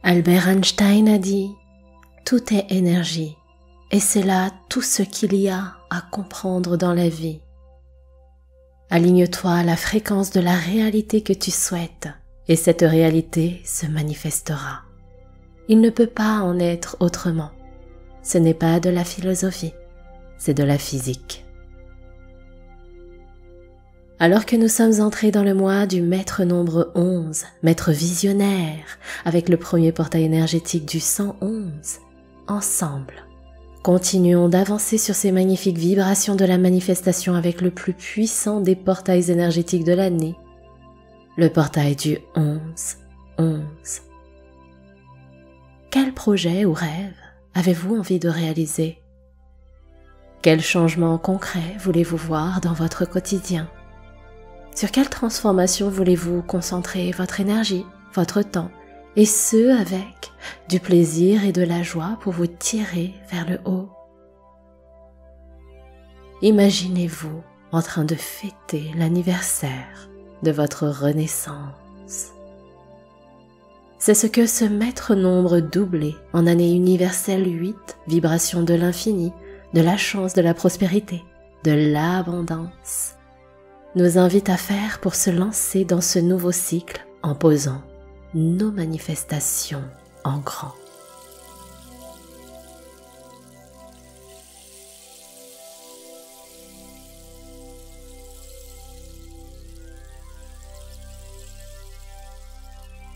Albert Einstein a dit « Tout est énergie et c'est là tout ce qu'il y a à comprendre dans la vie. » Aligne-toi à la fréquence de la réalité que tu souhaites et cette réalité se manifestera. Il ne peut pas en être autrement. Ce n'est pas de la philosophie, c'est de la physique. Alors que nous sommes entrés dans le mois du maître nombre 11, maître visionnaire, avec le premier portail énergétique du 111, ensemble, continuons d'avancer sur ces magnifiques vibrations de la manifestation avec le plus puissant des portails énergétiques de l'année, le portail du 11-11. Quel projet ou rêve avez-vous envie de réaliser? Quel changement concret voulez-vous voir dans votre quotidien? Sur quelle transformation voulez-vous concentrer votre énergie, votre temps, et ce avec du plaisir et de la joie pour vous tirer vers le haut? Imaginez-vous en train de fêter l'anniversaire de votre renaissance. C'est ce que ce maître nombre doublé en année universelle 8, vibration de l'infini, de la chance, de la prospérité, de l'abondance, nous invite à faire pour se lancer dans ce nouveau cycle en posant nos manifestations en grand.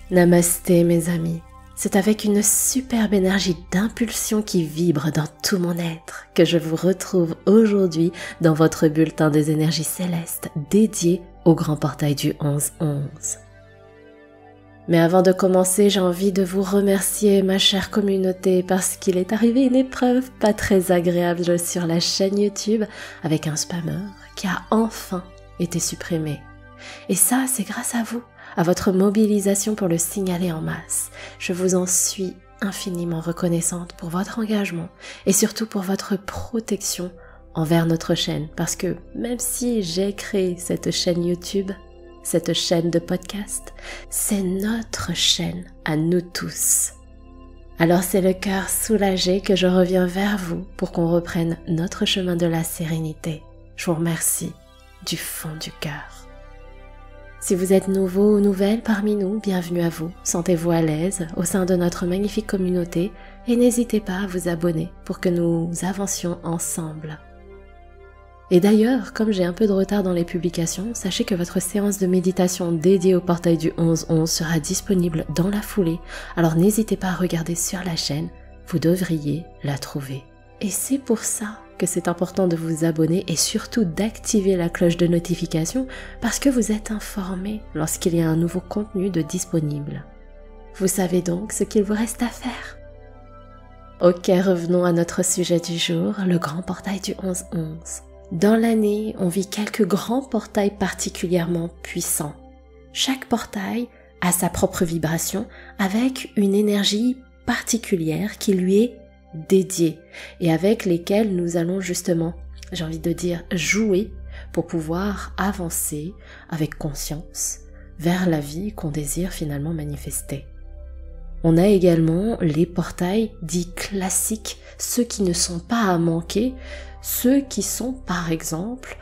Namasté mes amis, c'est avec une superbe énergie d'impulsion qui vibre dans tout mon être que je vous retrouve aujourd'hui dans votre bulletin des énergies célestes dédié au grand portail du 11-11. Mais avant de commencer, j'ai envie de vous remercier ma chère communauté parce qu'il est arrivé une épreuve pas très agréable sur la chaîne YouTube avec un spammeur qui a enfin été supprimé. Et ça, c'est grâce à vous, à votre mobilisation pour le signaler en masse. Je vous en suis infiniment reconnaissante pour votre engagement et surtout pour votre protection envers notre chaîne. Parce que même si j'ai créé cette chaîne YouTube, cette chaîne de podcast, c'est notre chaîne à nous tous. Alors c'est le cœur soulagé que je reviens vers vous pour qu'on reprenne notre chemin de la sérénité. Je vous remercie du fond du cœur. Si vous êtes nouveau ou nouvelle parmi nous, bienvenue à vous. Sentez-vous à l'aise au sein de notre magnifique communauté et n'hésitez pas à vous abonner pour que nous avancions ensemble. Et d'ailleurs, comme j'ai un peu de retard dans les publications, sachez que votre séance de méditation dédiée au portail du 11-11 sera disponible dans la foulée, alors n'hésitez pas à regarder sur la chaîne, vous devriez la trouver. Et c'est pour ça que c'est important de vous abonner et surtout d'activer la cloche de notification parce que vous êtes informé lorsqu'il y a un nouveau contenu de disponible. Vous savez donc ce qu'il vous reste à faire. Ok, revenons à notre sujet du jour, le grand portail du 11-11. Dans l'année, on vit quelques grands portails particulièrement puissants. Chaque portail a sa propre vibration avec une énergie particulière qui lui est dédiés et avec lesquels nous allons justement, j'ai envie de dire, jouer pour pouvoir avancer avec conscience vers la vie qu'on désire finalement manifester. On a également les portails dits classiques, ceux qui ne sont pas à manquer, ceux qui sont par exemple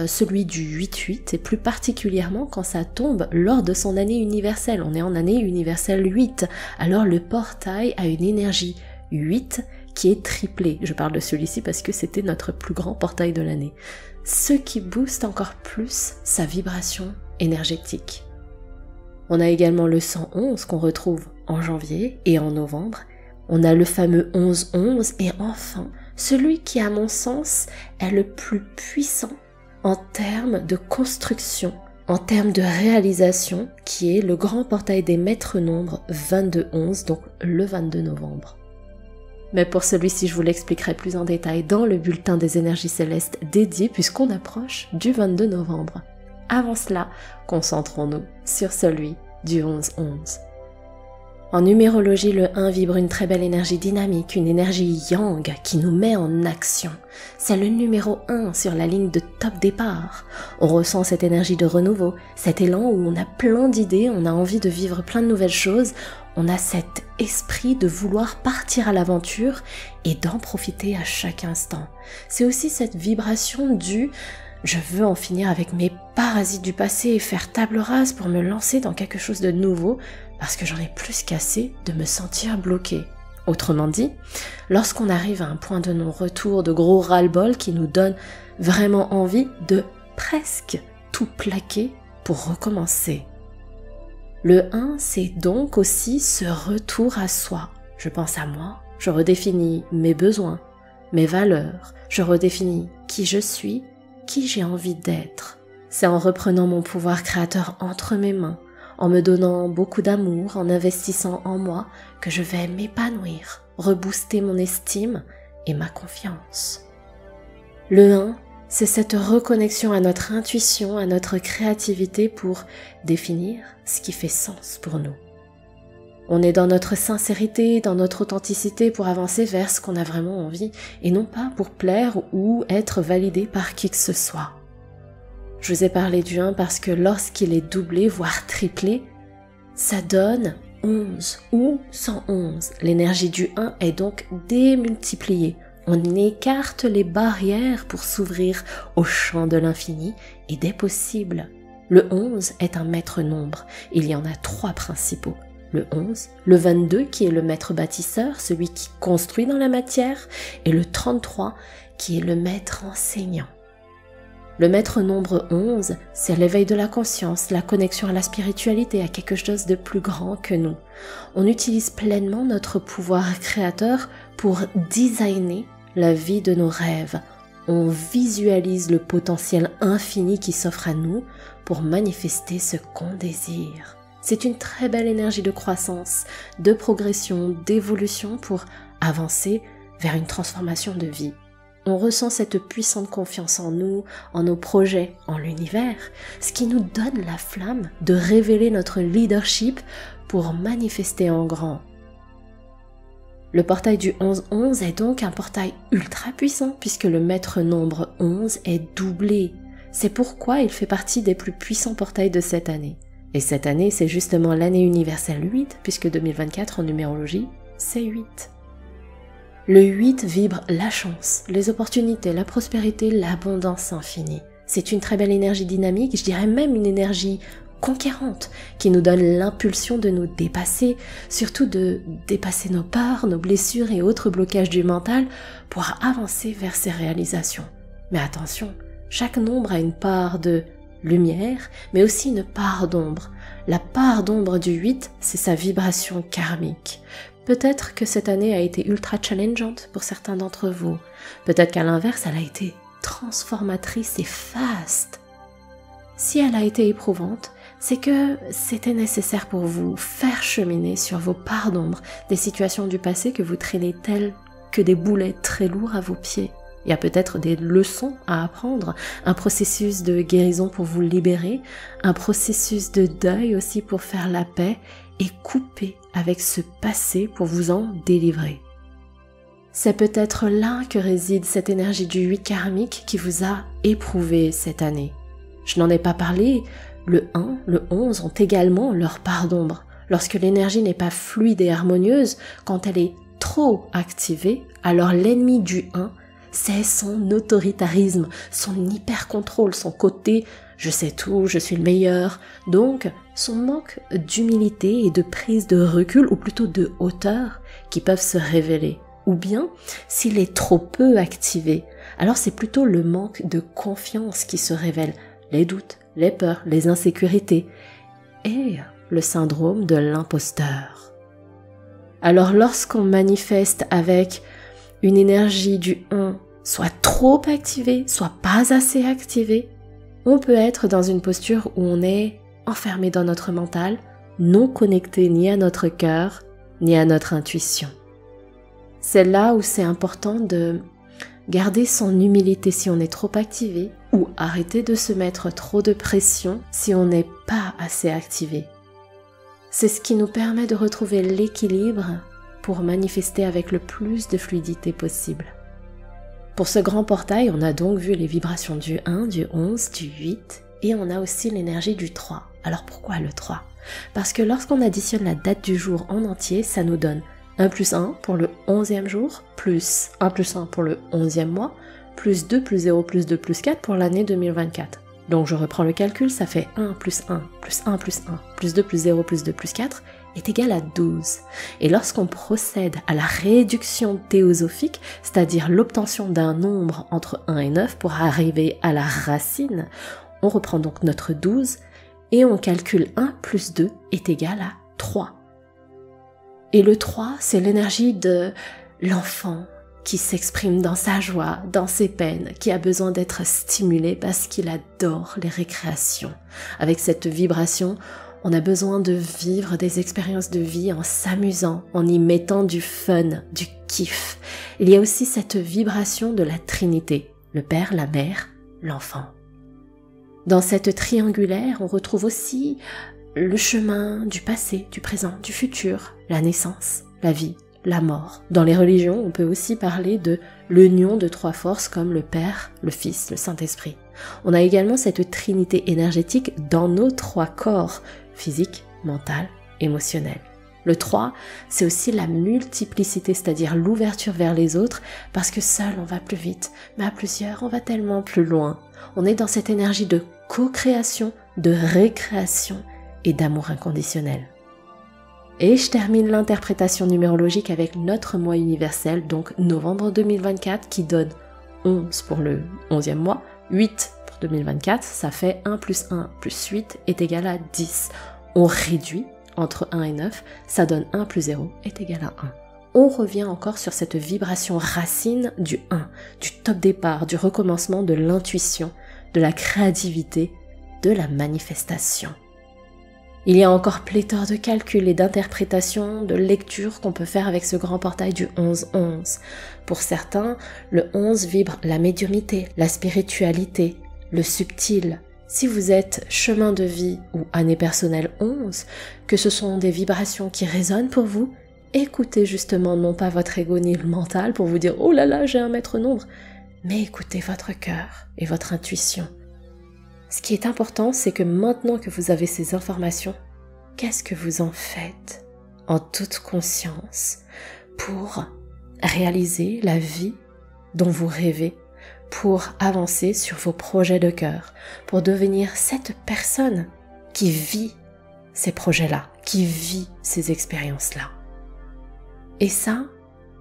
celui du 8-8 et plus particulièrement quand ça tombe lors de son année universelle. On est en année universelle 8, alors le portail a une énergie 8 qui est triplé. Je parle de celui-ci parce que c'était notre plus grand portail de l'année. Ce qui booste encore plus sa vibration énergétique. On a également le 111 qu'on retrouve en janvier et en novembre. On a le fameux 11-11 et enfin, celui qui à mon sens est le plus puissant en termes de construction, en termes de réalisation, qui est le grand portail des maîtres nombres 22-11, donc le 22 novembre. Mais pour celui-ci, je vous l'expliquerai plus en détail dans le bulletin des énergies célestes dédié puisqu'on approche du 22 novembre. Avant cela, concentrons-nous sur celui du 11-11. En numérologie, le 1 vibre une très belle énergie dynamique, une énergie yang qui nous met en action. C'est le numéro 1 sur la ligne de top départ. On ressent cette énergie de renouveau, cet élan où on a plein d'idées, on a envie de vivre plein de nouvelles choses, On a cet esprit de vouloir partir à l'aventure et d'en profiter à chaque instant. C'est aussi cette vibration du « je veux en finir avec mes parasites du passé et faire table rase pour me lancer dans quelque chose de nouveau parce que j'en ai plus qu'assez de me sentir bloqué ». Autrement dit, lorsqu'on arrive à un point de non-retour, de gros ras-le-bol qui nous donne vraiment envie de presque tout plaquer pour recommencer. Le 1, c'est donc aussi ce retour à soi. Je pense à moi, je redéfinis mes besoins, mes valeurs, je redéfinis qui je suis, qui j'ai envie d'être. C'est en reprenant mon pouvoir créateur entre mes mains, en me donnant beaucoup d'amour, en investissant en moi, que je vais m'épanouir, rebooster mon estime et ma confiance. Le 1, c'est cette reconnexion à notre intuition, à notre créativité pour définir ce qui fait sens pour nous. On est dans notre sincérité, dans notre authenticité pour avancer vers ce qu'on a vraiment envie et non pas pour plaire ou être validé par qui que ce soit. Je vous ai parlé du 1 parce que lorsqu'il est doublé, voire triplé, ça donne 11 ou 111. L'énergie du 1 est donc démultipliée. On écarte les barrières pour s'ouvrir au champ de l'infini et des possibles. Le 11 est un maître nombre. Il y en a 3 principaux. Le 11, le 22 qui est le maître bâtisseur, celui qui construit dans la matière, et le 33 qui est le maître enseignant. Le maître nombre 11, c'est l'éveil de la conscience, la connexion à la spiritualité, à quelque chose de plus grand que nous. On utilise pleinement notre pouvoir créateur pour designer la vie de nos rêves. On visualise le potentiel infini qui s'offre à nous pour manifester ce qu'on désire. C'est une très belle énergie de croissance, de progression, d'évolution pour avancer vers une transformation de vie. On ressent cette puissante confiance en nous, en nos projets, en l'univers, ce qui nous donne la flamme de révéler notre leadership pour manifester en grand. Le portail du 11-11 est donc un portail ultra puissant puisque le maître nombre 11 est doublé. C'est pourquoi il fait partie des plus puissants portails de cette année. Et cette année, c'est justement l'année universelle 8 puisque 2024 en numérologie, c'est 8. Le 8 vibre la chance, les opportunités, la prospérité, l'abondance infinie. C'est une très belle énergie dynamique, je dirais même une énergie conquérante qui nous donne l'impulsion de nous dépasser, surtout de dépasser nos peurs, nos blessures et autres blocages du mental pour avancer vers ces réalisations. Mais attention, chaque nombre a une part de lumière, mais aussi une part d'ombre. La part d'ombre du 8, c'est sa vibration karmique. Peut-être que cette année a été ultra challengeante pour certains d'entre vous. Peut-être qu'à l'inverse, elle a été transformatrice et faste. Si elle a été éprouvante, c'est que c'était nécessaire pour vous faire cheminer sur vos parts d'ombre des situations du passé que vous traînez telles que des boulets très lourds à vos pieds. Il y a peut-être des leçons à apprendre, un processus de guérison pour vous libérer, un processus de deuil aussi pour faire la paix et couper avec ce passé pour vous en délivrer. C'est peut-être là que réside cette énergie du 8 karmique qui vous a éprouvé cette année. Je n'en ai pas parlé, le 1, le 11 ont également leur part d'ombre. Lorsque l'énergie n'est pas fluide et harmonieuse, quand elle est trop activée, alors l'ennemi du 1, c'est son autoritarisme, son hyper-contrôle, son côté « je sais tout, je suis le meilleur », donc son manque d'humilité et de prise de recul, ou plutôt de hauteur, qui peuvent se révéler. Ou bien, s'il est trop peu activé, alors c'est plutôt le manque de confiance qui se révèle, les doutes, les peurs, les insécurités, et le syndrome de l'imposteur. Alors lorsqu'on manifeste avec une énergie du 1 soit trop activée, soit pas assez activée, on peut être dans une posture où on est enfermé dans notre mental, non connecté ni à notre cœur, ni à notre intuition. C'est là où c'est important de garder son humilité si on est trop activé ou arrêter de se mettre trop de pression si on n'est pas assez activé. C'est ce qui nous permet de retrouver l'équilibre pour manifester avec le plus de fluidité possible. Pour ce grand portail, on a donc vu les vibrations du 1, du 11, du 8 et on a aussi l'énergie du 3. Alors pourquoi le 3 ? parce que lorsqu'on additionne la date du jour en entier, ça nous donne 1 plus 1 pour le 11e jour, plus 1 plus 1 pour le 11e mois, plus 2 plus 0 plus 2 plus 4 pour l'année 2024. Donc je reprends le calcul, ça fait 1 plus 1 plus 1 plus 1 plus 2 plus 0 plus 2 plus 4 est égal à 12. Et lorsqu'on procède à la réduction théosophique, c'est-à-dire l'obtention d'un nombre entre 1 et 9 pour arriver à la racine, on reprend donc notre 12 et on calcule 1 plus 2 est égal à 3. Et le 3, c'est l'énergie de l'enfant qui s'exprime dans sa joie, dans ses peines, qui a besoin d'être stimulé parce qu'il adore les récréations. Avec cette vibration, on a besoin de vivre des expériences de vie en s'amusant, en y mettant du fun, du kiff. Il y a aussi cette vibration de la Trinité, le Père, la Mère, l'enfant. Dans cette triangulaire, on retrouve aussi le chemin du passé, du présent, du futur, la naissance, la vie, la mort. Dans les religions, on peut aussi parler de l'union de trois forces comme le Père, le Fils, le Saint-Esprit. On a également cette trinité énergétique dans nos trois corps, physique, mental, émotionnel. Le 3, c'est aussi la multiplicité, c'est-à-dire l'ouverture vers les autres, parce que seul on va plus vite, mais à plusieurs on va tellement plus loin. On est dans cette énergie de co-création, de récréation et d'amour inconditionnel. Et je termine l'interprétation numérologique avec notre mois universel, donc novembre 2024, qui donne 11 pour le 11e mois, 8 pour 2024, ça fait 1 plus 1 plus 8 est égal à 10. On réduit entre 1 et 9, ça donne 1 plus 0 est égal à 1. On revient encore sur cette vibration racine du 1, du top départ, du recommencement, de l'intuition, de la créativité, de la manifestation. Il y a encore pléthore de calculs et d'interprétations, de lectures qu'on peut faire avec ce grand portail du 11-11. Pour certains, le 11 vibre la médiumnité, la spiritualité, le subtil. Si vous êtes chemin de vie ou année personnelle 11, que ce sont des vibrations qui résonnent pour vous, écoutez justement non pas votre ego ni le mental pour vous dire « Oh là là, j'ai un maître nombre », mais écoutez votre cœur et votre intuition. Ce qui est important, c'est que maintenant que vous avez ces informations, qu'est-ce que vous en faites en toute conscience pour réaliser la vie dont vous rêvez, pour avancer sur vos projets de cœur, pour devenir cette personne qui vit ces projets-là, qui vit ces expériences-là. Et ça,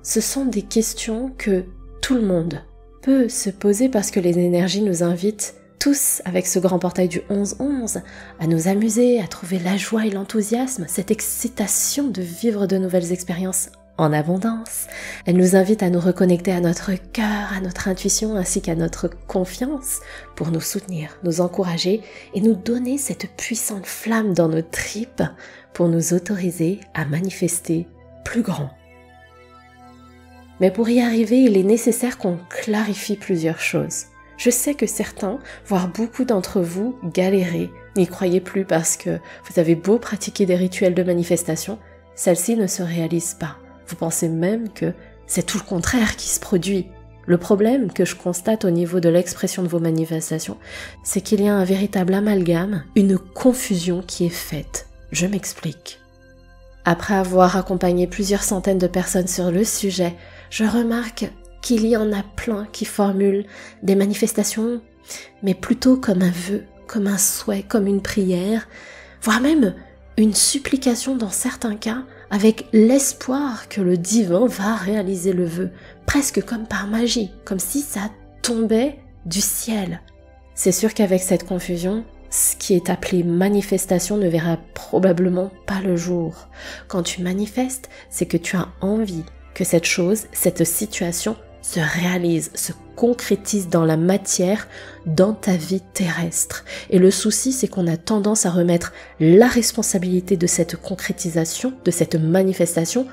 ce sont des questions que tout le monde peut se poser parce que les énergies nous invitent tous, avec ce grand portail du 11-11, à nous amuser, à trouver la joie et l'enthousiasme, cette excitation de vivre de nouvelles expériences en abondance. Elle nous invite à nous reconnecter à notre cœur, à notre intuition ainsi qu'à notre confiance pour nous soutenir, nous encourager et nous donner cette puissante flamme dans nos tripes pour nous autoriser à manifester plus grand. Mais pour y arriver, il est nécessaire qu'on clarifie plusieurs choses. Je sais que certains, voire beaucoup d'entre vous, galérez, n'y croyez plus parce que vous avez beau pratiquer des rituels de manifestation, celles-ci ne se réalisent pas. Vous pensez même que c'est tout le contraire qui se produit. Le problème que je constate au niveau de l'expression de vos manifestations, c'est qu'il y a un véritable amalgame, une confusion qui est faite. Je m'explique. Après avoir accompagné plusieurs centaines de personnes sur le sujet, je remarque qu'il y en a plein qui formulent des manifestations, mais plutôt comme un vœu, comme un souhait, comme une prière, voire même une supplication dans certains cas, avec l'espoir que le divin va réaliser le vœu, presque comme par magie, comme si ça tombait du ciel. C'est sûr qu'avec cette confusion, ce qui est appelé manifestation ne verra probablement pas le jour. Quand tu manifestes, c'est que tu as envie que cette chose, cette situation se réalise, se concrétise dans la matière, dans ta vie terrestre. Et le souci, c'est qu'on a tendance à remettre la responsabilité de cette concrétisation, de cette manifestation,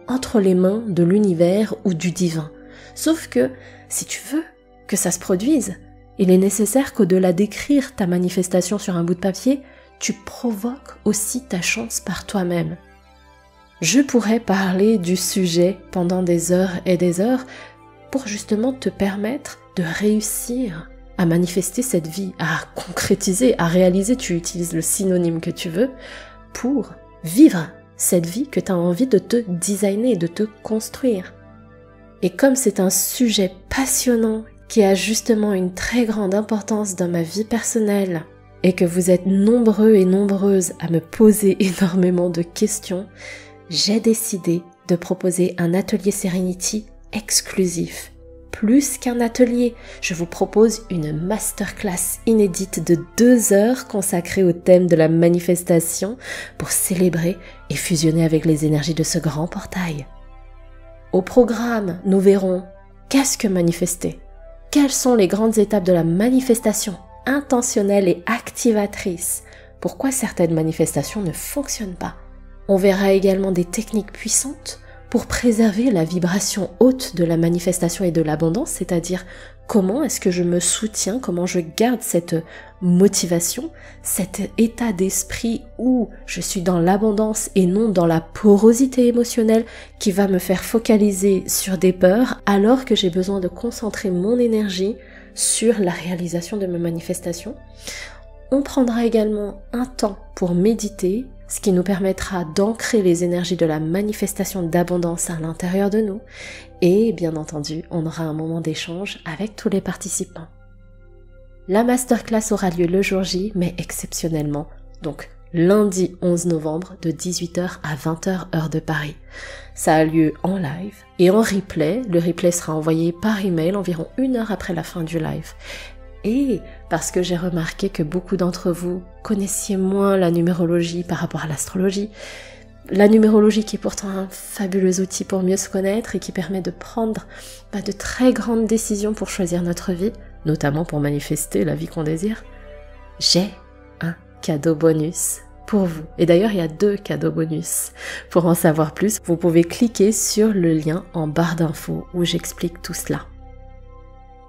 entre les mains de l'univers ou du divin. Sauf que, si tu veux que ça se produise, il est nécessaire qu'au-delà d'écrire ta manifestation sur un bout de papier, tu provoques aussi ta chance par toi-même. Je pourrais parler du sujet pendant des heures et des heures, pour justement te permettre de réussir à manifester cette vie, à concrétiser, à réaliser, tu utilises le synonyme que tu veux, pour vivre cette vie que tu as envie de te designer, de te construire. Et comme c'est un sujet passionnant qui a justement une très grande importance dans ma vie personnelle et que vous êtes nombreux et nombreuses à me poser énormément de questions, j'ai décidé de proposer un atelier Serenity exclusif. Plus qu'un atelier, je vous propose une masterclass inédite de 2 heures consacrée au thème de la manifestation pour célébrer et fusionner avec les énergies de ce grand portail. Au programme, nous verrons qu'est-ce que manifester, quelles sont les grandes étapes de la manifestation intentionnelle et activatrice, pourquoi certaines manifestations ne fonctionnent pas. On verra également des techniques puissantes pour préserver la vibration haute de la manifestation et de l'abondance, c'est-à-dire comment est-ce que je me soutiens, comment je garde cette motivation, cet état d'esprit où je suis dans l'abondance et non dans la porosité émotionnelle qui va me faire focaliser sur des peurs alors que j'ai besoin de concentrer mon énergie sur la réalisation de mes manifestations. On prendra également un temps pour méditer, ce qui nous permettra d'ancrer les énergies de la manifestation d'abondance à l'intérieur de nous. Et bien entendu, on aura un moment d'échange avec tous les participants. La masterclass aura lieu le jour J, mais exceptionnellement, donc lundi 11 novembre de 18h à 20h heure de Paris. Ça a lieu en live et en replay. Le replay sera envoyé par email environ 1 heure après la fin du live. Et parce que j'ai remarqué que beaucoup d'entre vous connaissiez moins la numérologie par rapport à l'astrologie, la numérologie qui est pourtant un fabuleux outil pour mieux se connaître et qui permet de prendre de très grandes décisions pour choisir notre vie, notamment pour manifester la vie qu'on désire, j'ai un cadeau bonus pour vous. Et d'ailleurs, il y a 2 cadeaux bonus. Pour en savoir plus, vous pouvez cliquer sur le lien en barre d'infos où j'explique tout cela.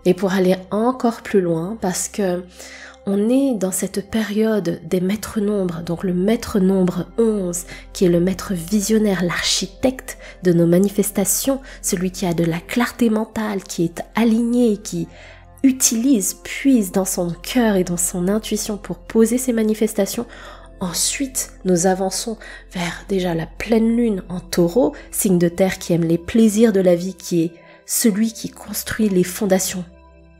Et pour aller encore plus loin, parce que on est dans cette période des maîtres nombres, donc le maître nombre 11, qui est le maître visionnaire, l'architecte de nos manifestations, celui qui a de la clarté mentale, qui est aligné, qui puise dans son cœur et dans son intuition pour poser ses manifestations. Ensuite, nous avançons vers déjà la pleine lune en taureau, signe de terre qui aime les plaisirs de la vie, qui est celui qui construit les fondations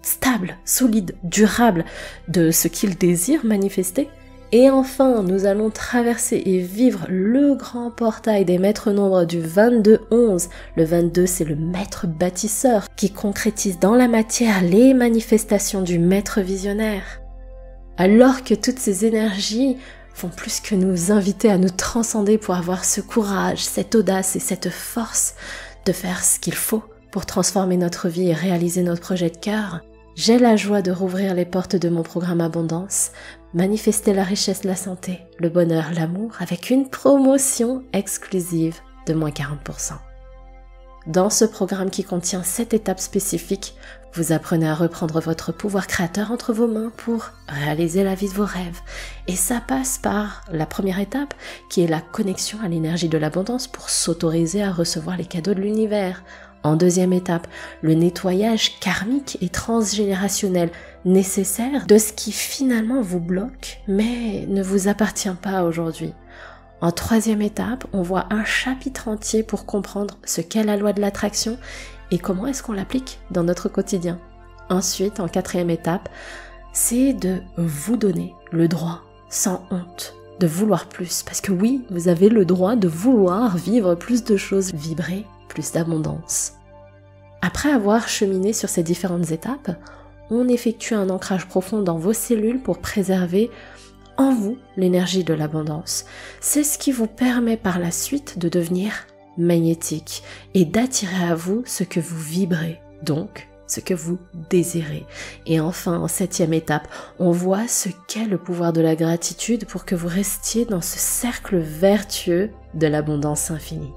stables, solides, durables de ce qu'il désire manifester. Et enfin, nous allons traverser et vivre le grand portail des maîtres nombres du 22-11. Le 22, c'est le maître bâtisseur qui concrétise dans la matière les manifestations du maître visionnaire. Alors que toutes ces énergies font plus que nous inviter à nous transcender pour avoir ce courage, cette audace et cette force de faire ce qu'il faut pour transformer notre vie et réaliser notre projet de cœur, j'ai la joie de rouvrir les portes de mon programme Abondance, manifester la richesse, la santé, le bonheur, l'amour avec une promotion exclusive de moins 40%. Dans ce programme qui contient 7 étapes spécifiques, vous apprenez à reprendre votre pouvoir créateur entre vos mains pour réaliser la vie de vos rêves. Et ça passe par la première étape qui est la connexion à l'énergie de l'abondance pour s'autoriser à recevoir les cadeaux de l'univers. En deuxième étape, le nettoyage karmique et transgénérationnel nécessaire de ce qui finalement vous bloque mais ne vous appartient pas aujourd'hui. En troisième étape, on voit un chapitre entier pour comprendre ce qu'est la loi de l'attraction et comment est-ce qu'on l'applique dans notre quotidien. Ensuite, en quatrième étape, c'est de vous donner le droit, sans honte, de vouloir plus. Parce que oui, vous avez le droit de vouloir vivre plus de choses, vibrer plus d'abondance. Après avoir cheminé sur ces différentes étapes, on effectue un ancrage profond dans vos cellules pour préserver en vous l'énergie de l'abondance. C'est ce qui vous permet par la suite de devenir magnétique et d'attirer à vous ce que vous vibrez, donc ce que vous désirez. Et enfin, en septième étape, on voit ce qu'est le pouvoir de la gratitude pour que vous restiez dans ce cercle vertueux de l'abondance infinie.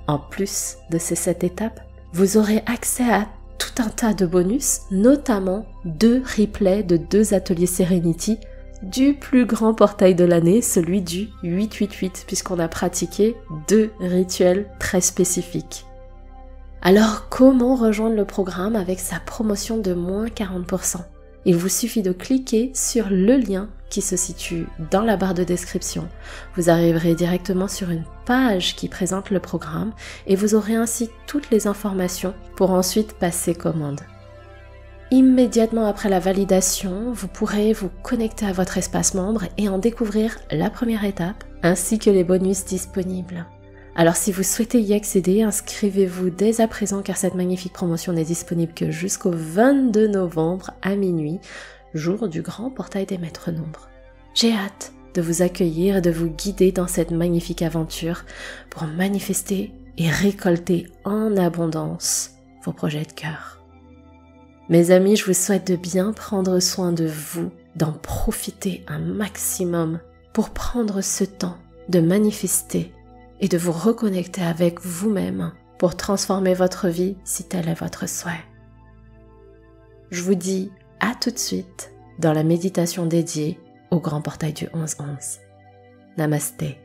En plus de ces 7 étapes, vous aurez accès à tout un tas de bonus, notamment 2 replays de 2 ateliers Serenity du plus grand portail de l'année, celui du 888, puisqu'on a pratiqué 2 rituels très spécifiques. Alors, comment rejoindre le programme avec sa promotion de moins 40%? Il vous suffit de cliquer sur le lien qui se situe dans la barre de description. Vous arriverez directement sur une page qui présente le programme et vous aurez ainsi toutes les informations pour ensuite passer commande. Immédiatement après la validation, vous pourrez vous connecter à votre espace membre et en découvrir la première étape ainsi que les bonus disponibles. Alors si vous souhaitez y accéder, inscrivez-vous dès à présent car cette magnifique promotion n'est disponible que jusqu'au 22 novembre à minuit, jour du grand portail des maîtres nombres. J'ai hâte de vous accueillir et de vous guider dans cette magnifique aventure pour manifester et récolter en abondance vos projets de cœur. Mes amis, je vous souhaite de bien prendre soin de vous, d'en profiter un maximum pour prendre ce temps de manifester et de vous reconnecter avec vous-même pour transformer votre vie si tel est votre souhait. Je vous dis à tout de suite dans la méditation dédiée au grand portail du 11-11. Namasté.